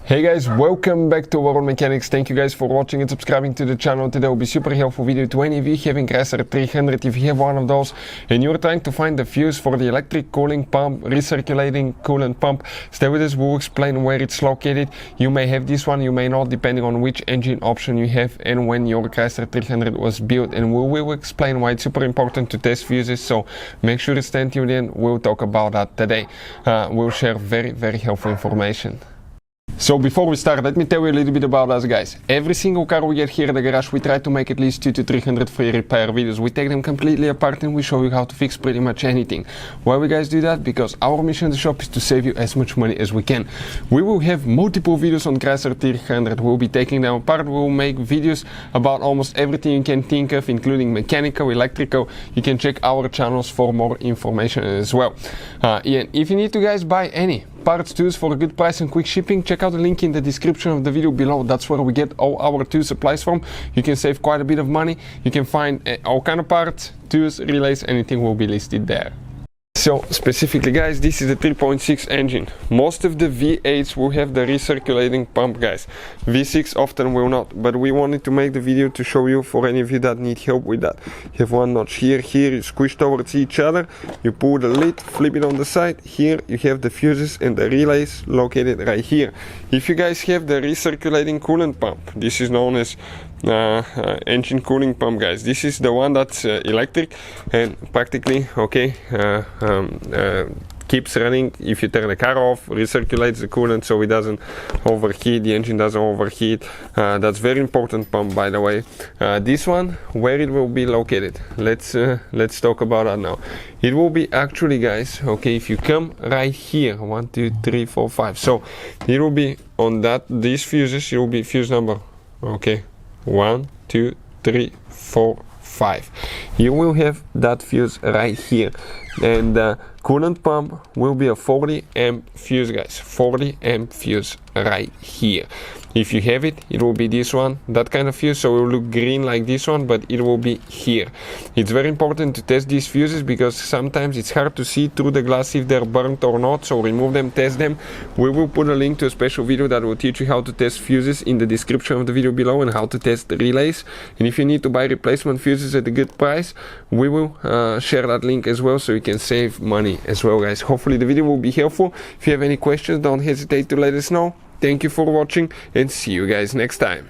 Hey guys, welcome back to World Mechanics. Thank you guys for watching and subscribing to the channel. Today will be super helpful video to any of you having Chrysler 300. If you have one of those and you're trying to find the fuse for the electric cooling pump, recirculating coolant pump, stay with us. We'll explain where it's located. You may have this one, you may not, depending on which engine option you have and when your Chrysler 300 was built. And we will explain why it's super important to test fuses. So make sure to stay tuned in. We'll talk about that today. We'll share very helpful information. So before we start, let me tell you a little bit about us guys. Every single car we get here in the garage, we try to make at least 200 to 300 free repair videos. We take them completely apart and we show you how to fix pretty much anything. Why we guys do that? Because our mission in the shop is to save you as much money as we can. We will have multiple videos on Chrysler 300. We'll be taking them apart. We'll make videos about almost everything you can think of, including mechanical, electrical. You can check our channels for more information as well. And if you need to guys buy any parts, tools for a good price and quick shipping, check out the link in the description of the video below. That's where we get all our tool supplies from. You can save quite a bit of money. You can find all kind of parts, tools, relays, anything will be listed there. So specifically guys, this is the 3.6 engine. Most of the V8s will have the recirculating pump guys. V6 often will not, but we wanted to make the video to show you for any of you that need help with that. You have one notch here, you squish towards each other, you pull the lid, flip it on the side. Here you have the fuses and the relays located right here. If you guys have the recirculating coolant pump, this is known as engine cooling pump guys. This is the one that's electric and practically keeps running. If you turn the car off, recirculates the coolant so it doesn't overheat, the engine doesn't overheat. That's very important pump, by the way. This one, where it will be located, let's talk about that now. It will be actually guys, okay, if you come right here, 1 2 3 4 5, so it will be on these fuses. It will be fuse number 1 2 3 4 5. You will have that fuse right here, and the coolant pump will be a 40 amp fuse guys, 40 amp fuse right here. If you have it, it will be this one, that kind of fuse, so it will look green like this one, but it will be here. It's very important to test these fuses because sometimes it's hard to see through the glass if they're burnt or not, so remove them, test them. We will put a link to a special video that will teach you how to test fuses in the description of the video below and how to test the relays. And if you need to buy replacement fuses at a good price, we will share that link as well so you can save money as well guys. Hopefully the video will be helpful. If you have any questions, don't hesitate to let us know. Thank you for watching and see you guys next time.